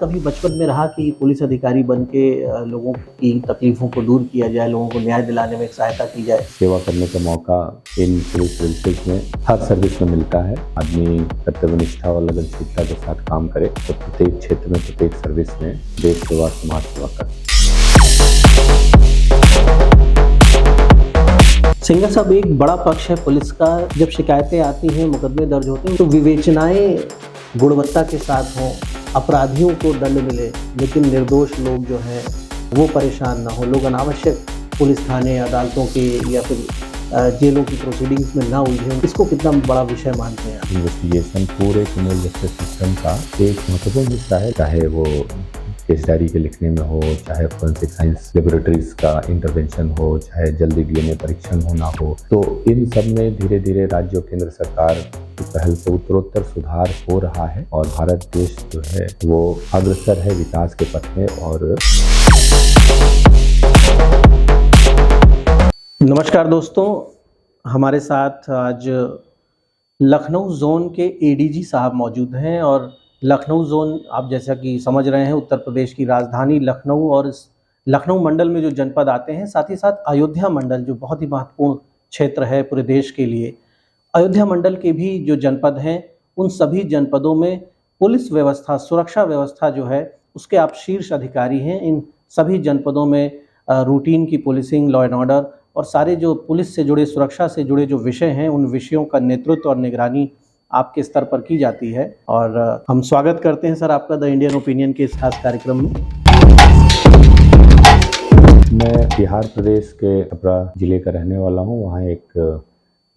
कभी बचपन में रहा कि पुलिस अधिकारी बन के लोगों की तकलीफ़ों को दूर किया जाए, लोगों को न्याय दिलाने में सहायता की जाए? सेवा करने का मौका इन सिविल सर्विसेज में हर सर्विस में मिलता है। आदमी कर्तव्यनिष्ठा और लगनशीलता के साथ काम करे तो प्रत्येक क्षेत्र में, प्रत्येक सर्विस में देश सेवा, समाज सेवा करे। सिंगर साहब, एक बड़ा पक्ष है पुलिस का। जब शिकायतें आती हैं, मुकदमे दर्ज होते हैं, तो विवेचनाएं गुणवत्ता के साथ हों, अपराधियों को दंड मिले, लेकिन निर्दोष लोग जो हैं वो परेशान ना हो, लोग अनावश्यक पुलिस थाने, अदालतों के या फिर जेलों की प्रोसीडिंग्स में ना उलझें। इसको कितना बड़ा विषय मानते हैं आप? इन्वेस्टिगेशन पूरे क्रिमिनल जस्टिस सिस्टम का एक महत्वपूर्ण हिस्सा है, चाहे वो केस डायरी के लिखने में हो, चाहे फोरेंसिक साइंस लेबोरेटरीज का इंटरवेंशन हो, चाहे जल्दी डीएनए परीक्षण होना हो। तो इन सब में धीरे धीरे राज्य और केंद्र सरकार की पहल से उत्तरोत्तर सुधार हो रहा है और भारत देश जो है वो अग्रसर है विकास के पथ में। और नमस्कार दोस्तों, हमारे साथ आज लखनऊ जोन के एडीजी साहब मौजूद हैं। और लखनऊ जोन, आप जैसा कि समझ रहे हैं, उत्तर प्रदेश की राजधानी लखनऊ और इस लखनऊ मंडल में जो जनपद आते हैं, साथ ही साथ अयोध्या मंडल जो बहुत ही महत्वपूर्ण क्षेत्र है पूरे देश के लिए। अयोध्या मंडल के भी जो जनपद हैं, उन सभी जनपदों में पुलिस व्यवस्था, सुरक्षा व्यवस्था जो है उसके आप शीर्ष अधिकारी हैं। इन सभी जनपदों में रूटीन की पुलिसिंग, लॉ एंड ऑर्डर और सारे जो पुलिस से जुड़े, सुरक्षा से जुड़े जो विषय हैं, उन विषयों का नेतृत्व और निगरानी आपके स्तर पर की जाती है। और हम स्वागत करते हैं सर आपका द इंडियन ओपिनियन के इस खास कार्यक्रम में। मैं बिहार प्रदेश के छपरा जिले का रहने वाला हूँ। वहाँ एक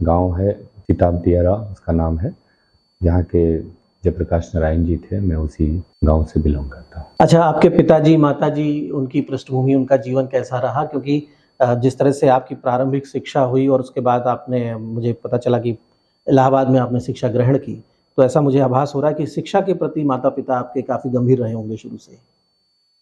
गांव है चिताबदियारा, उसका नाम है, जहाँ के जयप्रकाश नारायण जी थे। मैं उसी गांव से बिलोंग करता हूँ। अच्छा, आपके पिताजी, माताजी, उनकी पृष्ठभूमि, उनका जीवन कैसा रहा? क्योंकि जिस तरह से आपकी प्रारंभिक शिक्षा हुई और उसके बाद आपने, मुझे पता चला कि इलाहाबाद में आपने शिक्षा ग्रहण की, तो ऐसा मुझे आभास हो रहा है कि शिक्षा के प्रति माता पिता आपके काफ़ी गंभीर रहे होंगे शुरू से।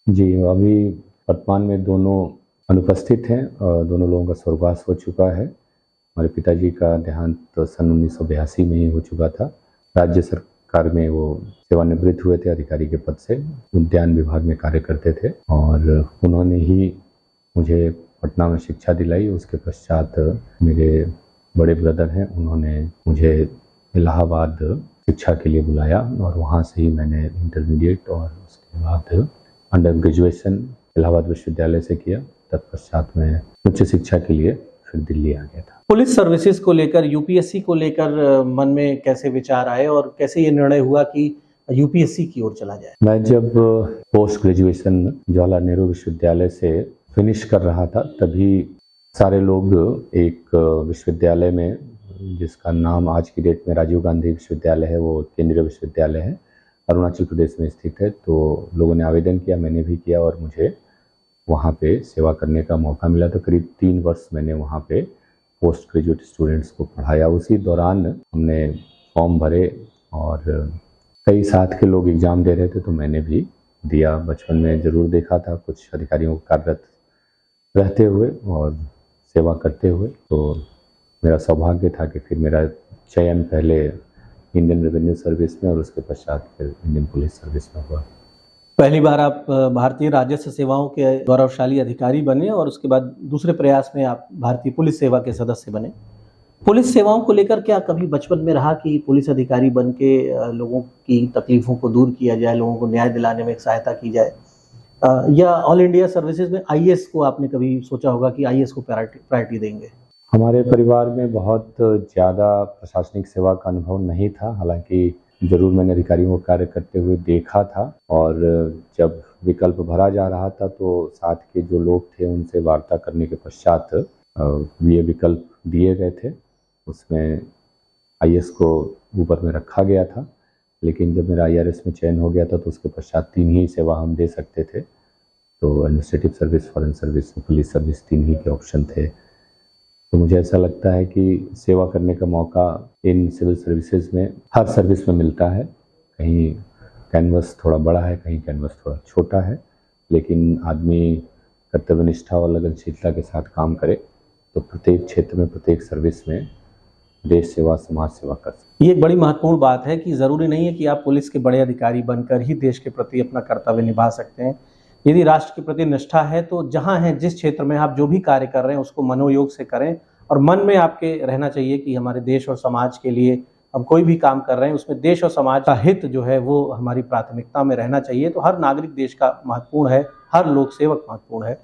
जी, अभी वर्तमान में दोनों अनुपस्थित हैं और दोनों लोगों का स्वर्गवास हो चुका है। हमारे पिताजी का देहांत तो सन 1982 में ही हो चुका था। राज्य सरकार में वो सेवानिवृत्त हुए थे, अधिकारी के पद से उद्यान विभाग में कार्य करते थे और उन्होंने ही मुझे पटना में शिक्षा दिलाई। उसके पश्चात मेरे बड़े ब्रदर हैं, उन्होंने मुझे इलाहाबाद शिक्षा के लिए बुलाया और वहाँ से ही मैंने इंटरमीडिएट और उसके बाद अंडर ग्रेजुएशन इलाहाबाद विश्वविद्यालय से किया। तत्पश्चात मैं उच्च शिक्षा के लिए फिर दिल्ली आ गया था। पुलिस सर्विसेज को लेकर, यूपीएससी को लेकर मन में कैसे विचार आए और कैसे ये निर्णय हुआ कि यूपीएससी की ओर चला जाए? मैं जब पोस्ट ग्रेजुएशन जवाहरलाल नेहरू विश्वविद्यालय से फिनिश कर रहा था, तभी सारे लोग एक विश्वविद्यालय में, जिसका नाम आज की डेट में राजीव गांधी विश्वविद्यालय है, वो केंद्रीय विश्वविद्यालय है, अरुणाचल प्रदेश में स्थित है। तो लोगों ने आवेदन किया, मैंने भी किया और मुझे वहाँ पे सेवा करने का मौका मिला। तो करीब 3 वर्ष मैंने वहाँ पे पोस्ट ग्रेजुएट स्टूडेंट्स को पढ़ाया। उसी दौरान हमने फॉर्म भरे और कई साथ के लोग एग्ज़ाम दे रहे थे, तो मैंने भी दिया। बचपन में ज़रूर देखा था कुछ अधिकारियों को कार्यरत रहते हुए और सेवा करते हुए, तो मेरा सौभाग्य था कि फिर मेरा चयन पहले इंडियन रेवेन्यू सर्विस में और उसके पश्चात फिर इंडियन पुलिस सर्विस में हुआ। पहली बार आप भारतीय राजस्व सेवाओं के गौरवशाली अधिकारी बने और उसके बाद दूसरे प्रयास में आप भारतीय पुलिस सेवा के सदस्य बने। पुलिस सेवाओं को लेकर क्या कभी बचपन में रहा कि पुलिस अधिकारी बन के लोगों की तकलीफ़ों को दूर किया जाए, लोगों को न्याय दिलाने में सहायता की जाए? या ऑल इंडिया सर्विसेज में आईएएस को आपने कभी सोचा होगा कि आईएएस को प्रायोरिटी देंगे? हमारे परिवार में बहुत ज़्यादा प्रशासनिक सेवा का अनुभव नहीं था। हालांकि ज़रूर मैंने अधिकारियों को कार्य करते हुए देखा था और जब विकल्प भरा जा रहा था तो साथ के जो लोग थे उनसे वार्ता करने के पश्चात ये विकल्प दिए गए थे। उसमें आईएएस को ऊपर में रखा गया था, लेकिन जब मेरा आईआरएस में चयन हो गया था तो उसके पश्चात 3 ही सेवा हम दे सकते थे। तो administrative service, foreign service, police service, 3 ही के ऑप्शन थे। तो मुझे ऐसा लगता है कि सेवा करने का मौका इन सिविल सर्विसेज में हर सर्विस में मिलता है। कहीं कैनवस थोड़ा बड़ा है, कहीं कैनवस थोड़ा छोटा है, लेकिन आदमी कर्तव्यनिष्ठा और लगनशीलता के साथ काम करे तो प्रत्येक क्षेत्र में, प्रत्येक सर्विस में देश सेवा समाज सेवा कर सकें। ये एक बड़ी महत्वपूर्ण बात है कि ज़रूरी नहीं है कि आप पुलिस के बड़े अधिकारी बनकर ही देश के प्रति अपना कर्तव्य निभा सकते हैं। यदि राष्ट्र के प्रति निष्ठा है तो जहाँ हैं, जिस क्षेत्र में आप जो भी कार्य कर रहे हैं उसको मनोयोग से करें और मन में आपके रहना चाहिए कि हमारे देश और समाज के लिए हम कोई भी काम कर रहे हैं उसमें देश और समाज का हित जो है वो हमारी प्राथमिकता में रहना चाहिए। तो हर नागरिक देश का महत्वपूर्ण है, हर लोक सेवक महत्वपूर्ण है।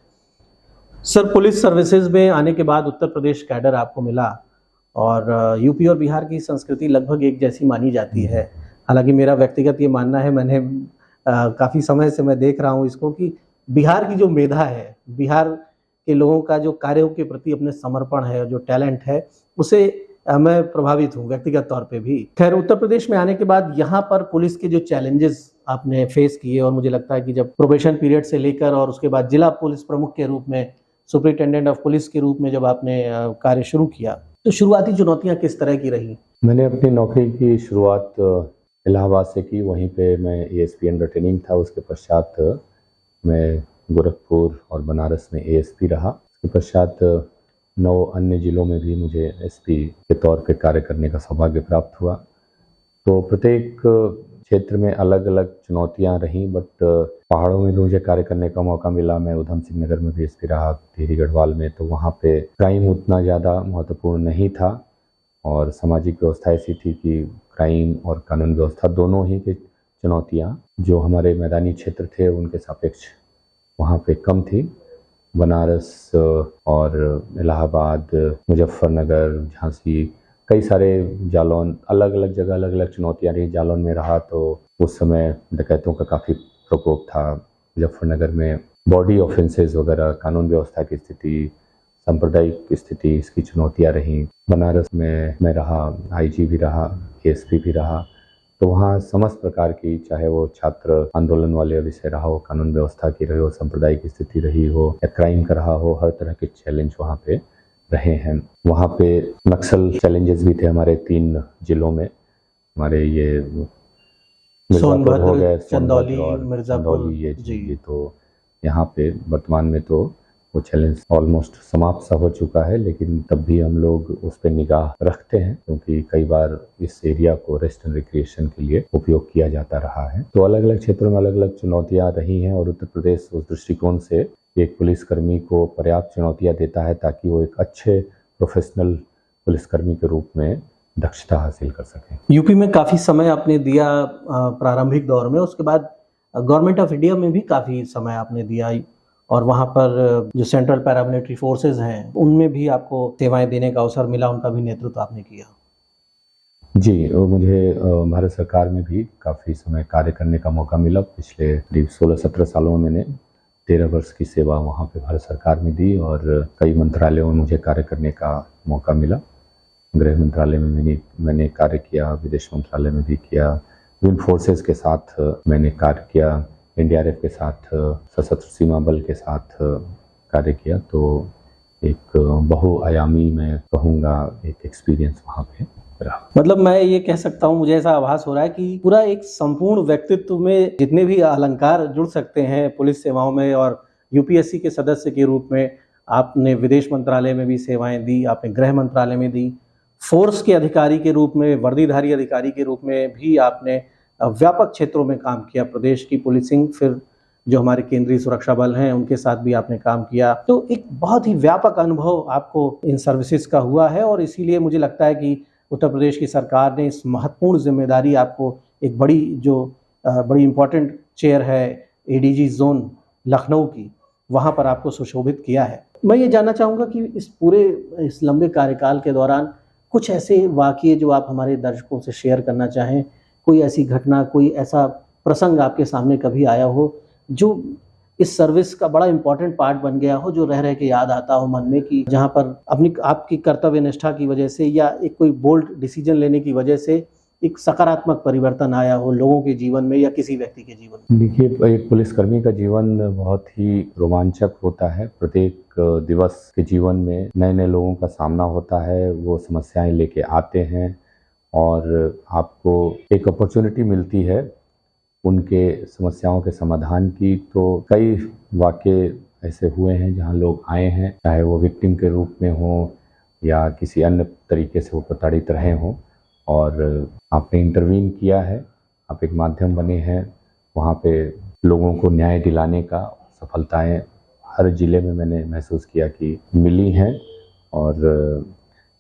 सर, पुलिस सर्विसेज में आने के बाद उत्तर प्रदेश कैडर आपको मिला और यूपी और बिहार की संस्कृति लगभग एक जैसी मानी जाती है। हालांकि मेरा व्यक्तिगत ये मानना है, मैंने काफ़ी समय से मैं देख रहा हूँ इसको कि बिहार की जो मेधा है, बिहार के लोगों का जो कार्यों के प्रति अपने समर्पण है, जो टैलेंट है, उसे मैं प्रभावित हूँ व्यक्तिगत तौर पे भी। खैर, उत्तर प्रदेश में आने के बाद यहाँ पर पुलिस के जो चैलेंजेस आपने फेस किए और मुझे लगता है कि जब प्रोबेशन पीरियड से लेकर और उसके बाद जिला पुलिस प्रमुख के रूप में, सुपरिटेंडेंट ऑफ पुलिस के रूप में जब आपने कार्य शुरू किया तो शुरुआती चुनौतियाँ किस तरह की रही? मैंने अपनी नौकरी की शुरुआत इलाहाबाद से की। वहीं पे मैं एएसपी अंडर ट्रेनिंग था। उसके पश्चात मैं गोरखपुर और बनारस में एएसपी रहा। उसके पश्चात 9 अन्य जिलों में भी मुझे एसपी के तौर पे कार्य करने का सौभाग्य प्राप्त हुआ। तो प्रत्येक क्षेत्र में अलग अलग चुनौतियां रहीं, बट पहाड़ों में भी मुझे कार्य करने का मौका मिला। मैं उधम सिंह नगर में भी एसपी रहा, टिहरी गढ़वाल में। तो वहाँ पे क्राइम उतना ज़्यादा महत्वपूर्ण नहीं था और सामाजिक व्यवस्था ऐसी थी कि क्राइम और कानून व्यवस्था दोनों ही की चुनौतियाँ जो हमारे मैदानी क्षेत्र थे उनके सापेक्ष वहाँ पे कम थी। बनारस और इलाहाबाद, मुजफ्फरनगर, झांसी, कई सारे जालौन, अलग अलग जगह अलग अलग चुनौतियाँ रही। जालौन में रहा तो उस समय डकैतों का काफ़ी प्रकोप था। मुजफ्फरनगर में बॉडी ऑफेंसेस वगैरह, कानून व्यवस्था की स्थिति, सांप्रदायिक स्थिति, इसकी चुनौतियाँ रहीं। बनारस में मैं रहा, आईजी भी रहा, एएसपी भी रहा। तो वहाँ समस्त प्रकार की, चाहे वो छात्र आंदोलन वाले विषय रहा हो, कानून व्यवस्था की रही हो, सांप्रदायिक स्थिति रही हो या क्राइम का रहा हो, हर तरह के चैलेंज वहाँ पे रहे हैं। वहाँ पे नक्सल चैलेंजेस भी थे हमारे 3 जिलों में। हमारे ये मिर्ज़ापुर हो गए, चंदौली, और मिर्ज़ापुर, चंदौली, ये जी। चीज़। तो यहाँ पे वर्तमान में तो वो चैलेंज ऑलमोस्ट समाप्त सा हो चुका है, लेकिन तब भी हम लोग उस पर निगाह रखते हैं क्योंकि कई बार इस एरिया को रेस्ट एंड रिक्रिएशन के लिए उपयोग किया जाता रहा है। तो अलग अलग क्षेत्रों में अलग अलग चुनौतियाँ रही हैं और उत्तर प्रदेश उस दृष्टिकोण से एक पुलिसकर्मी को पर्याप्त चुनौतियाँ देता है ताकि वो एक अच्छे प्रोफेशनल पुलिसकर्मी के रूप में दक्षता हासिल कर सकें। यूपी में काफ़ी समय आपने दिया प्रारंभिक दौर में, उसके बाद गवर्नमेंट ऑफ इंडिया में भी काफ़ी समय आपने दिया और वहाँ पर जो सेंट्रल पैरामिलिट्री फोर्सेस हैं उनमें भी आपको सेवाएं देने का अवसर मिला, उनका भी नेतृत्व आपने किया। जी, मुझे भारत सरकार में भी काफ़ी समय कार्य करने का मौका मिला। पिछले करीब 16-17 सालों में मैंने 13 वर्ष की सेवा वहाँ पे भारत सरकार में दी और कई मंत्रालयों में मुझे कार्य करने का मौका मिला। गृह मंत्रालय में मैंने कार्य किया, विदेश मंत्रालय में भी किया, विभिन्न फोर्सेस के साथ मैंने कार्य किया, एनडीआरएफ के साथ, सशस्त्र सीमा बल के साथ कार्य किया। तो एक बहुआयामी, मैं कहूँगा, एक एक्सपीरियंस वहाँ पे रहा। मतलब मैं ये कह सकता हूँ, मुझे ऐसा आभास हो रहा है कि पूरा एक संपूर्ण व्यक्तित्व में जितने भी अलंकार जुड़ सकते हैं पुलिस सेवाओं में, और यूपीएससी के सदस्य के रूप में आपने विदेश मंत्रालय में भी सेवाएं दी, आपने गृह मंत्रालय में दी, फोर्स के अधिकारी के रूप में, वर्दीधारी अधिकारी के रूप में भी आपने व्यापक क्षेत्रों में काम किया। प्रदेश की पुलिसिंग, फिर जो हमारे केंद्रीय सुरक्षा बल हैं उनके साथ भी आपने काम किया। तो एक बहुत ही व्यापक अनुभव आपको इन सर्विसेज का हुआ है और इसीलिए मुझे लगता है कि उत्तर प्रदेश की सरकार ने इस महत्वपूर्ण जिम्मेदारी आपको, एक बड़ी इम्पोर्टेंट चेयर है एडीजी जोन लखनऊ की, वहाँ पर आपको सुशोभित किया है। मैं ये जानना चाहूँगा कि इस लंबे कार्यकाल के दौरान कुछ ऐसे वाक़ये जो आप हमारे दर्शकों से शेयर करना चाहें, कोई ऐसी घटना, कोई ऐसा प्रसंग आपके सामने कभी आया हो जो इस सर्विस का बड़ा इंपॉर्टेंट पार्ट बन गया हो, जो रह के याद आता हो मन में कि जहाँ पर आपकी कर्तव्य निष्ठा की वजह से या एक कोई बोल्ड डिसीजन लेने की वजह से एक सकारात्मक परिवर्तन आया हो लोगों के जीवन में या किसी व्यक्ति के जीवन में? देखिए, एक पुलिसकर्मी का जीवन बहुत ही रोमांचक होता है। प्रत्येक दिवस के जीवन में नए नए लोगों का सामना होता है, वो समस्याएं लेके आते हैं और आपको एक अपॉर्चुनिटी मिलती है उनके समस्याओं के समाधान की। तो कई वाक़ये ऐसे हुए हैं जहां लोग आए हैं, चाहे वो विक्टिम के रूप में हो या किसी अन्य तरीके से वो प्रताड़ित रहे हों और आपने इंटरवीन किया है, आप एक माध्यम बने हैं वहाँ पे लोगों को न्याय दिलाने का। सफलताएं हर जिले में मैंने महसूस किया कि मिली हैं और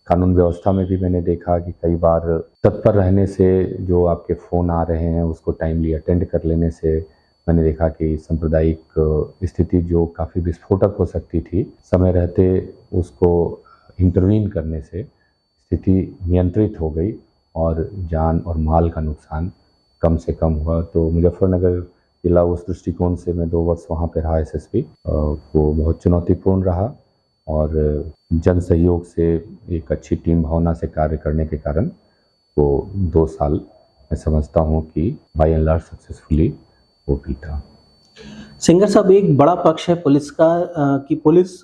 कानून व्यवस्था में भी मैंने देखा कि कई बार तत्पर रहने से, जो आपके फ़ोन आ रहे हैं उसको टाइमली अटेंड कर लेने से, मैंने देखा कि सांप्रदायिक स्थिति जो काफ़ी विस्फोटक हो सकती थी, समय रहते उसको इंटरवीन करने से स्थिति नियंत्रित हो गई और जान और माल का नुकसान कम से कम हुआ। तो मुजफ्फरनगर जिला उस दृष्टिकोण से, मैं 2 वर्ष वहाँ पे रहा एसएसपी, वो बहुत चुनौतीपूर्ण रहा और जन सहयोग से, एक अच्छी टीम भावना से कार्य करने के कारण वो 2 साल मैं समझता हूँ कि बाय एंड लार्ज सक्सेसफुली वो बीता। सिंगर साहब, एक बड़ा पक्ष है पुलिस का कि पुलिस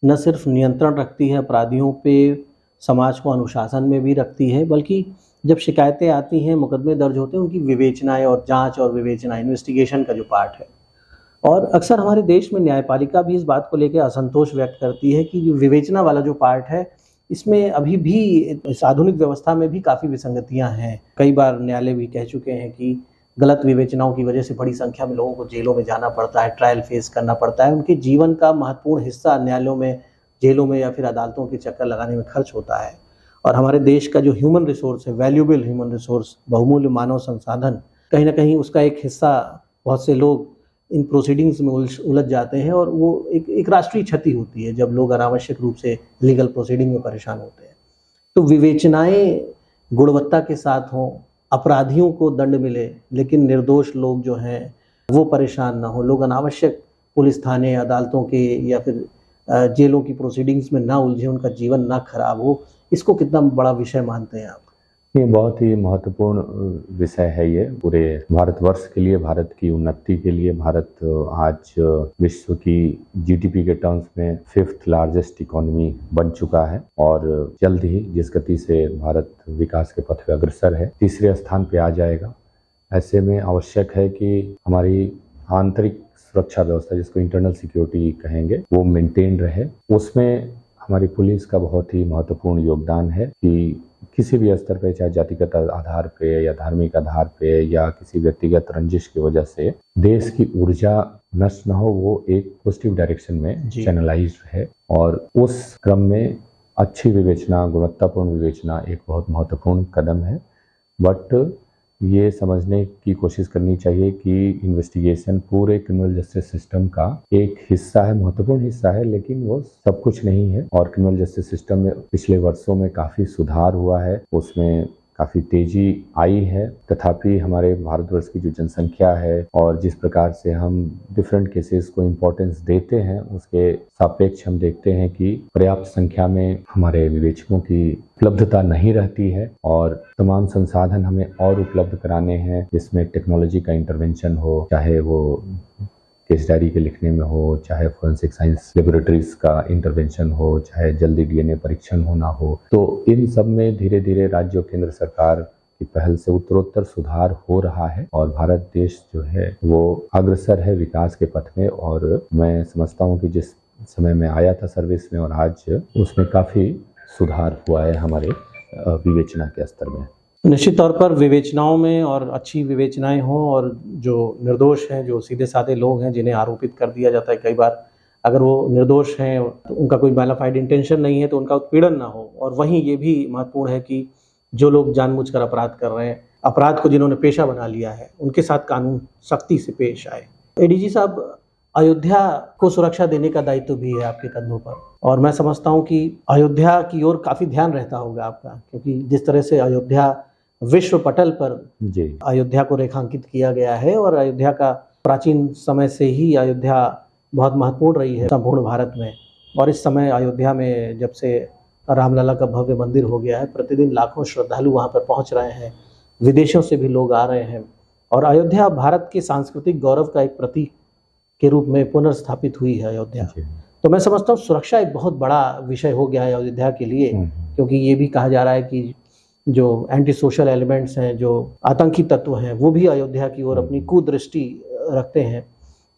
न सिर्फ नियंत्रण रखती है अपराधियों पे, समाज को अनुशासन में भी रखती है, बल्कि जब शिकायतें आती हैं, मुकदमे दर्ज होते हैं, उनकी विवेचनाएं और जांच और विवेचना, इन्वेस्टिगेशन का जो पार्ट है। और अक्सर हमारे देश में न्यायपालिका भी इस बात को लेकर असंतोष व्यक्त करती है कि जो विवेचना वाला जो पार्ट है, इसमें अभी भी इस आधुनिक व्यवस्था में भी काफ़ी विसंगतियां हैं। कई बार न्यायालय भी कह चुके हैं कि गलत विवेचनाओं की वजह से बड़ी संख्या में लोगों को जेलों में जाना पड़ता है, ट्रायल फेस करना पड़ता है, उनके जीवन का महत्वपूर्ण हिस्सा न्यायालयों में, जेलों में या फिर अदालतों के चक्कर लगाने में खर्च होता है। और हमारे देश का जो ह्यूमन रिसोर्स है, वैल्यूएबल ह्यूमन रिसोर्स, बहुमूल्य मानव संसाधन, कहीं ना कहीं उसका एक हिस्सा, बहुत से लोग इन प्रोसीडिंग्स में उलझ जाते हैं और वो एक राष्ट्रीय क्षति होती है जब लोग अनावश्यक रूप से लीगल प्रोसीडिंग में परेशान होते हैं। तो विवेचनाएं गुणवत्ता के साथ हों, अपराधियों को दंड मिले, लेकिन निर्दोष लोग जो हैं वो परेशान ना हो, लोग अनावश्यक पुलिस थाने, अदालतों के या फिर जेलों की प्रोसीडिंग्स में ना उलझे, उनका जीवन ना खराब हो, इसको कितना बड़ा विषय मानते हैं आप? ये बहुत ही महत्वपूर्ण विषय है ये पूरे भारतवर्ष के लिए, भारत की उन्नति के लिए। भारत आज विश्व की जीडीपी के टर्म्स में 5th लार्जेस्ट इकोनॉमी बन चुका है और जल्द ही जिस गति से भारत विकास के पथ पे अग्रसर है, 3रे स्थान पे आ जाएगा। ऐसे में आवश्यक है कि हमारी आंतरिक सुरक्षा व्यवस्था, जिसको इंटरनल सिक्योरिटी कहेंगे, वो मेंटेन रहे। उसमें हमारी पुलिस का बहुत ही महत्वपूर्ण योगदान है कि किसी भी स्तर पे, चाहे जातिगत आधार पे या धार्मिक आधार पे या किसी व्यक्तिगत रंजिश की वजह से देश की ऊर्जा नष्ट न हो, वो एक पॉजिटिव डायरेक्शन में चैनलाइज है। और उस क्रम में अच्छी विवेचना, गुणवत्तापूर्ण विवेचना एक बहुत महत्वपूर्ण कदम है। बट ये समझने की कोशिश करनी चाहिए कि इन्वेस्टिगेशन पूरे क्रिमिनल जस्टिस सिस्टम का एक हिस्सा है, महत्वपूर्ण हिस्सा है, लेकिन वो सब कुछ नहीं है। और क्रिमिनल जस्टिस सिस्टम में पिछले वर्षों में काफ़ी सुधार हुआ है, उसमें काफ़ी तेजी आई है। तथापि हमारे भारतवर्ष की जो जनसंख्या है और जिस प्रकार से हम डिफरेंट केसेस को इम्पोर्टेंस देते हैं, उसके सापेक्ष हम देखते हैं कि पर्याप्त संख्या में हमारे विवेचकों की उपलब्धता नहीं रहती है और तमाम संसाधन हमें और उपलब्ध कराने हैं, जिसमें टेक्नोलॉजी का इंटरवेंशन हो, चाहे वो केस डायरी के लिखने में हो, चाहे फोरेंसिक साइंस लेबोरेटरीज का इंटरवेंशन हो, चाहे जल्दी डीएनए परीक्षण होना हो। तो इन सब में धीरे धीरे राज्य और केंद्र सरकार की पहल से उत्तरोत्तर सुधार हो रहा है और भारत देश जो है वो अग्रसर है विकास के पथ में। और मैं समझता हूँ कि जिस समय में आया था सर्विस में और आज उसमें काफ़ी सुधार हुआ है हमारे विवेचना के स्तर में। निश्चित तौर पर विवेचनाओं में और अच्छी विवेचनाएं हों और जो निर्दोष हैं, जो सीधे साधे लोग हैं जिन्हें आरोपित कर दिया जाता है, कई बार अगर वो निर्दोष हैं तो उनका कोई बैलाफाइड इंटेंशन नहीं है तो उनका उत्पीड़न ना हो। और वहीं ये भी महत्वपूर्ण है कि जो लोग जानबूझकर अपराध कर रहे हैं, अपराध को जिन्होंने पेशा बना लिया है, उनके साथ कानून सख्ती से पेश आए। एडीजी साहब, अयोध्या को सुरक्षा देने का दायित्व भी है आपके कंधों पर और मैं समझता हूँ कि अयोध्या की ओर काफ़ी ध्यान रहता होगा आपका, क्योंकि जिस तरह से अयोध्या विश्व पटल पर अयोध्या को रेखांकित किया गया है और अयोध्या का प्राचीन समय से ही अयोध्या बहुत महत्वपूर्ण रही है संपूर्ण भारत में। और इस समय अयोध्या में जब से रामलला का भव्य मंदिर हो गया है, प्रतिदिन लाखों श्रद्धालु वहाँ पर पहुँच रहे हैं, विदेशों से भी लोग आ रहे हैं और अयोध्या भारत के सांस्कृतिक गौरव का एक प्रतीक के रूप में पुनर्स्थापित हुई है अयोध्या। तो मैं समझता हूँ सुरक्षा एक बहुत बड़ा विषय हो गया है अयोध्या के लिए, क्योंकि ये भी कहा जा रहा है कि जो एंटी सोशल एलिमेंट्स हैं, जो आतंकी तत्व हैं, वो भी अयोध्या की ओर अपनी कुदृष्टि रखते हैं।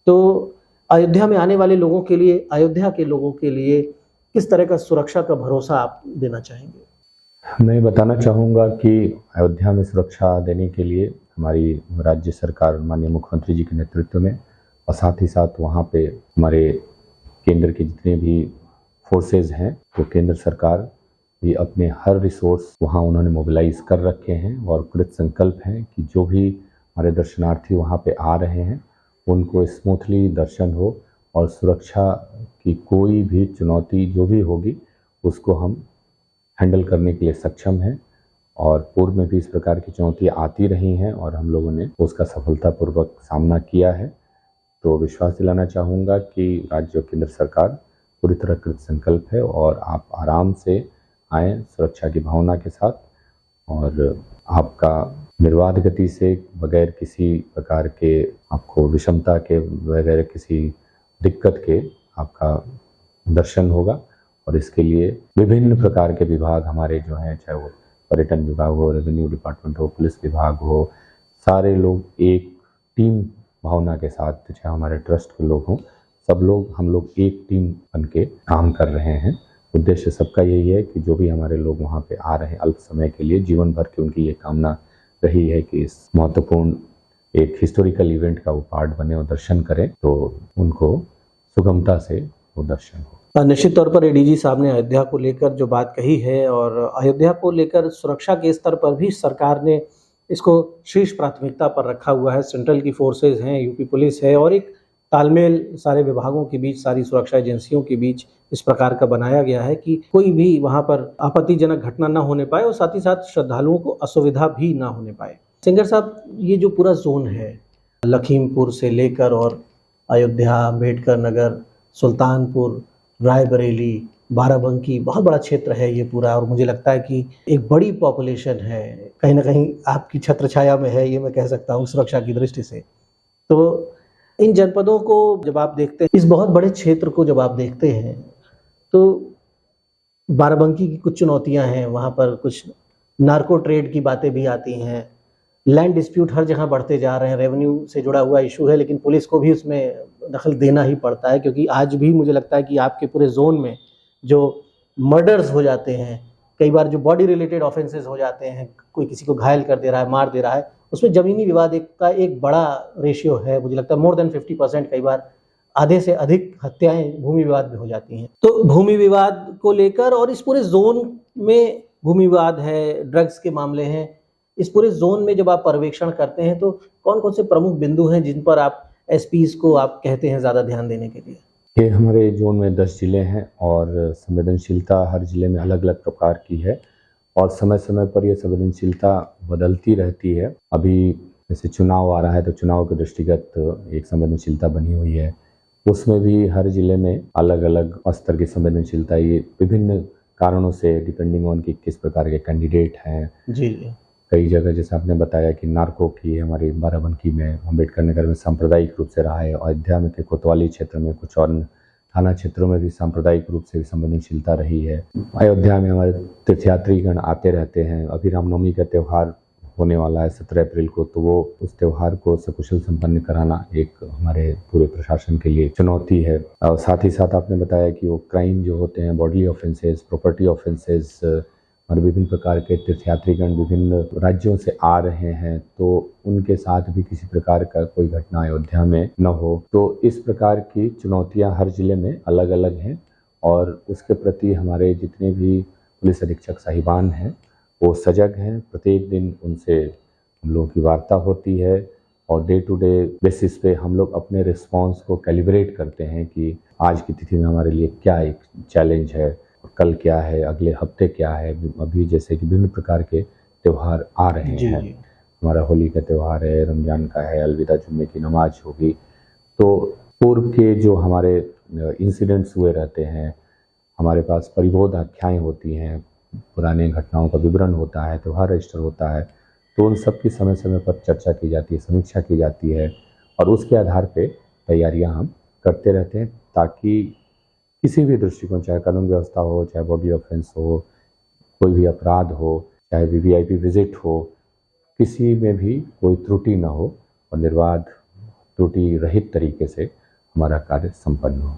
तो अयोध्या में आने वाले लोगों के लिए, अयोध्या के लोगों के लिए किस तरह का सुरक्षा का भरोसा आप देना चाहेंगे? मैं बताना चाहूँगा कि अयोध्या में सुरक्षा देने के लिए हमारी राज्य सरकार माननीय मुख्यमंत्री जी के नेतृत्व में और साथ ही साथ वहाँ पे हमारे केंद्र के जितने भी फोर्सेज हैं, तो केंद्र सरकार भी अपने हर रिसोर्स वहाँ उन्होंने मोबिलाइज कर रखे हैं और कृत संकल्प हैं कि जो भी हमारे दर्शनार्थी वहाँ पे आ रहे हैं उनको स्मूथली दर्शन हो और सुरक्षा की कोई भी चुनौती जो भी होगी उसको हम हैंडल करने के लिए सक्षम हैं। और पूर्व में भी इस प्रकार की चुनौतियाँ आती रही हैं और हम लोगों ने उसका सफलतापूर्वक सामना किया है। तो विश्वास दिलाना चाहूँगा कि राज्य और केंद्र सरकार पूरी तरह कृत संकल्प है और आप आराम से आएँ सुरक्षा की भावना के साथ और आपका निर्बाध गति से बगैर किसी प्रकार के आपको विषमता के बगैर किसी दिक्कत के आपका दर्शन होगा। और इसके लिए विभिन्न प्रकार के विभाग हमारे जो हैं, चाहे वो पर्यटन विभाग हो, रेवेन्यू डिपार्टमेंट हो, पुलिस विभाग हो, सारे लोग एक टीम भावना के साथ, चाहे हमारे ट्रस्ट के लोग हों, सब लोग हम लोग एक टीम बन के काम कर रहे हैं। उद्देश्य सबका यही है कि जो भी हमारे लोग वहाँ पे आ रहे हैं अल्प समय के लिए, जीवन भर की उनकी ये कामना रही है कि इस महत्वपूर्ण एक हिस्टोरिकल इवेंट का वो पार्ट बने और दर्शन करें, तो उनको सुगमता से वो दर्शन हो। निश्चित तौर पर एडीजी साहब ने अयोध्या को लेकर जो बात कही है और अयोध्या को लेकर सुरक्षा के स्तर पर भी सरकार ने इसको शीर्ष प्राथमिकता पर रखा हुआ है। सेंट्रल की फोर्सेज हैं, यूपी पुलिस है और एक तालमेल सारे विभागों के बीच, सारी सुरक्षा एजेंसियों के बीच इस प्रकार का बनाया गया है कि कोई भी वहाँ पर आपत्तिजनक घटना ना होने पाए और साथ ही साथ श्रद्धालुओं को असुविधा भी ना होने पाए। सिंगर साहब, ये जो पूरा जोन है लखीमपुर से लेकर और अयोध्या, अम्बेडकर नगर, सुल्तानपुर, रायबरेली, बाराबंकी, बहुत बड़ा क्षेत्र है ये पूरा और मुझे लगता है कि एक बड़ी पॉपुलेशन है, कहीं ना कहीं आपकी छत्र छाया में है, ये मैं कह सकता हूँ सुरक्षा की दृष्टि से। तो इन जनपदों को जब आप देखते हैं, इस बहुत बड़े क्षेत्र को जब आप देखते हैं, तो बाराबंकी की कुछ चुनौतियां हैं, वहाँ पर कुछ नार्को ट्रेड की बातें भी आती हैं, लैंड डिस्प्यूट हर जगह बढ़ते जा रहे हैं, रेवेन्यू से जुड़ा हुआ इशू है, लेकिन पुलिस को भी उसमें दखल देना ही पड़ता है क्योंकि आज भी मुझे लगता है कि आपके पूरे जोन में जो मर्डर्स हो जाते हैं, कई बार जो बॉडी रिलेटेड ऑफेंसेस हो जाते हैं, कोई किसी को घायल कर दे रहा है, मार दे रहा है, उसमें ज़मीनी विवाद का एक बड़ा रेशियो है। मुझे लगता है मोर देन 50%, कई बार आधे से अधिक हत्याएं भूमि विवाद में हो जाती हैं। तो भूमि विवाद को लेकर और इस पूरे जोन में भूमि विवाद है, ड्रग्स के मामले हैं, इस पूरे जोन में जब आप पर्यवेक्षण करते हैं तो कौन कौन से प्रमुख बिंदु हैं जिन पर आप एसपीज को आप कहते हैं ज़्यादा ध्यान देने के लिए? ये हमारे जोन में 10 जिले हैं और संवेदनशीलता हर जिले में अलग अलग प्रकार की है और समय समय पर यह संवेदनशीलता बदलती रहती है। अभी जैसे चुनाव आ रहा है तो चुनाव के दृष्टिगत एक संवेदनशीलता बनी हुई है, उसमें भी हर जिले में अलग अलग स्तर की संवेदनशीलता, ये विभिन्न कारणों से डिपेंडिंग ऑन कि किस प्रकार के कैंडिडेट हैं। जी। कई जगह जैसे आपने बताया कि नार्को की हमारी बाराबंकी में, अम्बेडकर नगर में सांप्रदायिक रूप से रहा है, अयोध्या में के कोतवाली क्षेत्र में, कुछ और थाना क्षेत्रों में भी सांप्रदायिक रूप से संवेदनशीलता रही है। अयोध्या में हमारे तीर्थयात्रीगण आते रहते हैं। अभी रामनवमी का त्यौहार होने वाला है 17 अप्रैल को, तो वो उस त्यौहार को सकुशल संपन्न कराना एक हमारे पूरे प्रशासन के लिए चुनौती है। और साथ ही साथ आपने बताया कि वो क्राइम जो होते हैं, बॉडीली ऑफेंसेस, प्रॉपर्टी ऑफेंसेस, और विभिन्न प्रकार के तीर्थयात्रीगण विभिन्न राज्यों से आ रहे हैं, तो उनके साथ भी किसी प्रकार का कोई घटना अयोध्या में न हो। तो इस प्रकार की चुनौतियां हर जिले में अलग अलग हैं और उसके प्रति हमारे जितने भी पुलिस अधीक्षक साहिबान हैं वो सजग हैं। प्रत्येक दिन उनसे हम लोगों की वार्ता होती है और डे टू डे बेसिस पे हम लोग अपने रिस्पॉन्स को कैलिब्रेट करते हैं कि आज की तिथि में हमारे लिए क्या एक चैलेंज है, कल क्या है, अगले हफ्ते क्या है। अभी जैसे कि विभिन्न प्रकार के त्यौहार आ रहे हैं, हमारा होली का त्यौहार है, रमजान का है, अलविदा जुम्मे की नमाज होगी, तो पूर्व के जो हमारे इंसिडेंट्स हुए रहते हैं, हमारे पास परिबोध आख्याएँ होती हैं, पुराने घटनाओं का विवरण होता है, त्यौहार रजिस्टर होता है, तो उन सब की समय समय पर चर्चा की जाती है, समीक्षा की जाती है और उसके आधार पे तैयारियां हम करते रहते हैं ताकि किसी भी दृष्टिकोण, चाहे कानून व्यवस्था हो, चाहे बॉडी ऑफेंस हो, कोई भी अपराध हो, चाहे वीवीआईपी विजिट हो, किसी में भी कोई त्रुटि न हो और निर्बाध त्रुटि रहित तरीके से हमारा कार्य संपन्न हो।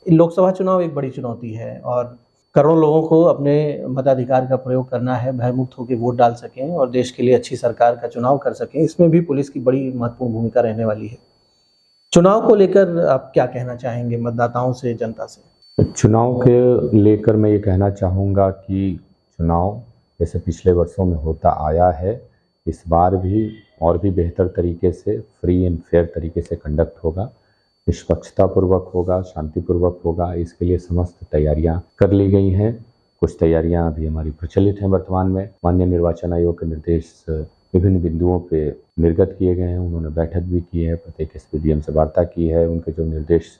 लोकसभा चुनाव एक बड़ी चुनौती है और करोड़ों लोगों को अपने मताधिकार का प्रयोग करना है, भयमुक्त होकर वोट डाल सकें और देश के लिए अच्छी सरकार का चुनाव कर सकें। इसमें भी पुलिस की बड़ी महत्वपूर्ण भूमिका रहने वाली है। चुनाव को लेकर आप क्या कहना चाहेंगे मतदाताओं से, जनता से? चुनाव के लेकर मैं ये कहना चाहूँगा कि चुनाव जैसे पिछले वर्षों में होता आया है, इस बार भी और भी बेहतर तरीके से फ्री एंड फेयर तरीके से कंडक्ट होगा, निष्पक्षतापूर्वक होगा, शांतिपूर्वक होगा। इसके लिए समस्त तैयारियां कर ली गई हैं। कुछ तैयारियां अभी हमारी प्रचलित हैं वर्तमान में। माननीय निर्वाचन आयोग के निर्देश विभिन्न बिंदुओं पे निर्गत किए गए हैं। उन्होंने बैठक भी की है, प्रत्येक एसपीडीएम से वार्ता की है। उनके जो निर्देश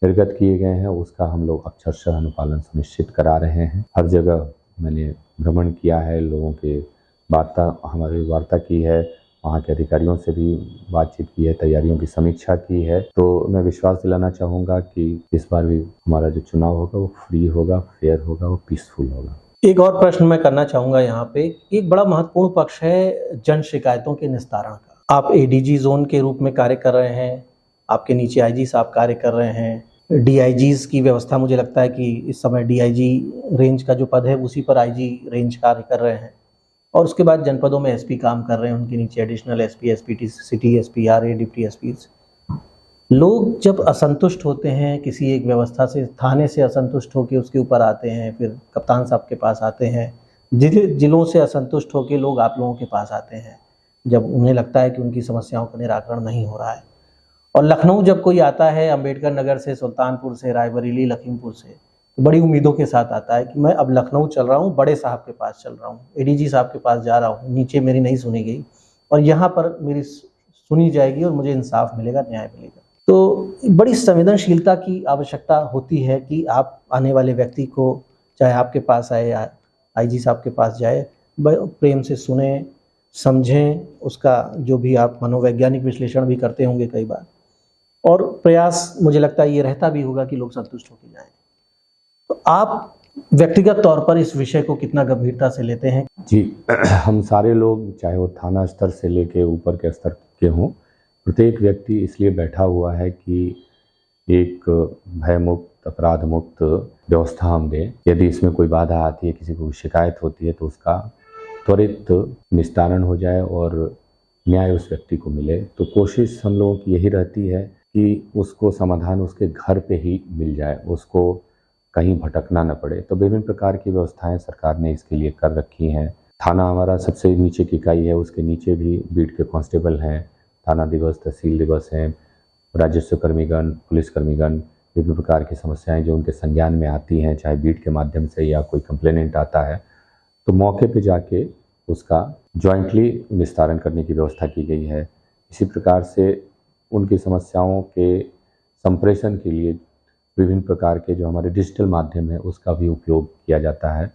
निर्गत किए गए हैं उसका हम लोग अक्षरशः अनुपालन सुनिश्चित करा रहे हैं। हर जगह मैंने भ्रमण किया है, लोगों के हमारी वार्ता की है, वहाँ के अधिकारियों से भी बातचीत की है, तैयारियों की समीक्षा की है। तो मैं विश्वास दिलाना चाहूँगा कि इस बार भी हमारा जो चुनाव होगा वो फ्री होगा, फेयर होगा, वो पीसफुल होगा। एक और प्रश्न मैं करना चाहूँगा यहाँ पे, एक बड़ा महत्वपूर्ण पक्ष है जन शिकायतों के निस्तारण का। आप एडीजी जोन के रूप में कार्य कर रहे हैं, आपके नीचे आईजी साहब कार्य कर रहे हैं, डीआईजीज की व्यवस्था, मुझे लगता है कि इस समय डीआईजी रेंज का जो पद है उसी पर आईजी रेंज कार्य कर रहे हैं और उसके बाद जनपदों में एसपी काम कर रहे हैं, उनके नीचे additional SP, SPT, city SP, RA, deputy SP. लोग जब असंतुष्ट होते हैं किसी एक व्यवस्था से, थाने से असंतुष्ट होकर उसके ऊपर आते हैं, फिर कप्तान साहब के पास आते हैं, जिलों से असंतुष्ट होकर लोग आप लोगों के पास आते हैं जब उन्हें लगता है कि उनकी समस्याओं का निराकरण नहीं हो रहा है। और लखनऊ जब कोई आता है अम्बेडकर नगर से, सुल्तानपुर से, रायबरेली, लखीमपुर से, तो बड़ी उम्मीदों के साथ आता है कि मैं अब लखनऊ चल रहा हूँ, बड़े साहब के पास चल रहा हूँ, एडीजी साहब के पास जा रहा हूँ, नीचे मेरी नहीं सुनी गई और यहाँ पर मेरी सुनी जाएगी और मुझे इंसाफ मिलेगा, न्याय मिलेगा। तो बड़ी संवेदनशीलता की आवश्यकता होती है कि आप आने वाले व्यक्ति को, चाहे आपके पास आए या आईजी साहब के पास जाए, प्रेम से सुने, समझें, उसका जो भी आप मनोवैज्ञानिक विश्लेषण भी करते होंगे कई बार, और प्रयास मुझे लगता है ये रहता भी होगा कि लोग संतुष्ट होकर जाएं। तो आप व्यक्तिगत तौर पर इस विषय को कितना गंभीरता से लेते हैं? जी, हम सारे लोग, चाहे वो थाना स्तर से लेके ऊपर के स्तर के हों, प्रत्येक व्यक्ति इसलिए बैठा हुआ है कि एक भयमुक्त, अपराध मुक्त व्यवस्था हम दें। यदि इसमें कोई बाधा आती है, किसी को शिकायत होती है, तो उसका त्वरित निस्तारण हो जाए और न्याय उस व्यक्ति को मिले। तो कोशिश हम लोगों की यही रहती है कि उसको समाधान उसके घर पे ही मिल जाए, उसको कहीं भटकना न पड़े। तो विभिन्न प्रकार की व्यवस्थाएं सरकार ने इसके लिए कर रखी हैं। थाना हमारा सबसे नीचे की इकाई है, उसके नीचे भी बीट के कांस्टेबल हैं, थाना दिवस, तहसील दिवस हैं, राजस्व कर्मीगण, पुलिस कर्मीगण। विभिन्न प्रकार की समस्याएं जो उनके संज्ञान में आती हैं, चाहे बीट के माध्यम से या कोई कंप्लेनेंट आता है, तो मौके पे जाके उसका जॉइंटली निस्तारण करने की व्यवस्था की गई है। इसी प्रकार से उनकी समस्याओं के संप्रेषण के लिए विभिन्न प्रकार के जो हमारे डिजिटल माध्यम है उसका भी उपयोग किया जाता है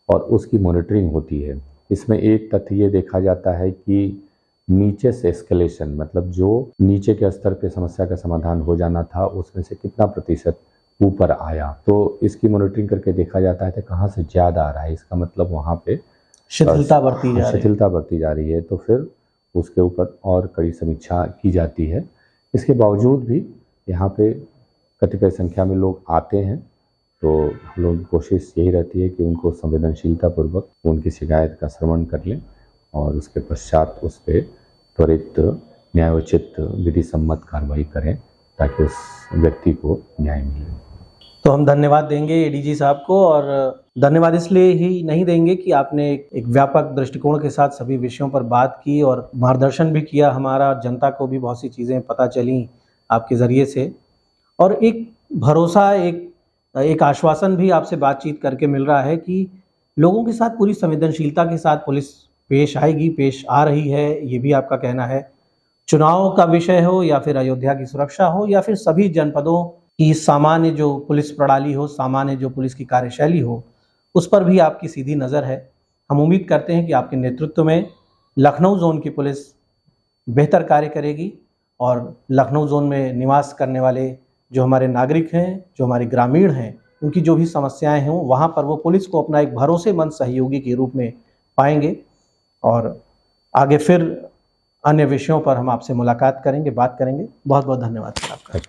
और उसकी मॉनिटरिंग होती है। इसमें एक तथ्य ये देखा जाता है कि नीचे से एस्केलेशन, मतलब जो नीचे के स्तर पे समस्या का समाधान हो जाना था उसमें से कितना प्रतिशत ऊपर आया, तो इसकी मॉनिटरिंग करके देखा जाता है कि कहाँ से ज़्यादा आ रहा है। इसका मतलब वहाँ पे शिथिलता बढ़ती जा रही है, तो फिर उसके ऊपर और कड़ी समीक्षा की जाती है। इसके बावजूद भी यहाँ पे कतिपय संख्या में लोग आते हैं, तो हम लोगों की कोशिश यही रहती है कि उनको संवेदनशीलतापूर्वक उनकी शिकायत का श्रवण कर लें और उसके पश्चात उस पर त्वरित न्यायोचित विधि सम्मत कार्रवाई करें ताकि उस व्यक्ति को न्याय मिले। तो हम धन्यवाद देंगे एडीजी साहब को, और धन्यवाद इसलिए ही नहीं देंगे कि आपने एक व्यापक दृष्टिकोण के साथ सभी विषयों पर बात की और मार्गदर्शन भी किया। हमारा जनता को भी बहुत सी चीज़ें पता चली आपके ज़रिए से, और एक भरोसा, एक आश्वासन भी आपसे बातचीत करके मिल रहा है कि लोगों के साथ पूरी संवेदनशीलता के साथ पुलिस पेश आएगी, पेश आ रही है। ये भी आपका कहना है। चुनाव का विषय हो या फिर अयोध्या की सुरक्षा हो या फिर सभी जनपदों की सामान्य जो पुलिस प्रणाली हो, सामान्य जो पुलिस की कार्यशैली हो, उस पर भी आपकी सीधी नज़र है। हम उम्मीद करते हैं कि आपके नेतृत्व में लखनऊ जोन की पुलिस बेहतर कार्य करेगी और लखनऊ जोन में निवास करने वाले जो हमारे नागरिक हैं, जो हमारे ग्रामीण हैं, उनकी जो भी समस्याएं हों, वहाँ पर वो पुलिस को अपना एक भरोसेमंद सहयोगी के रूप में पाएंगे। और आगे फिर अन्य विषयों पर हम आपसे मुलाकात करेंगे, बात करेंगे। बहुत बहुत धन्यवाद आपका।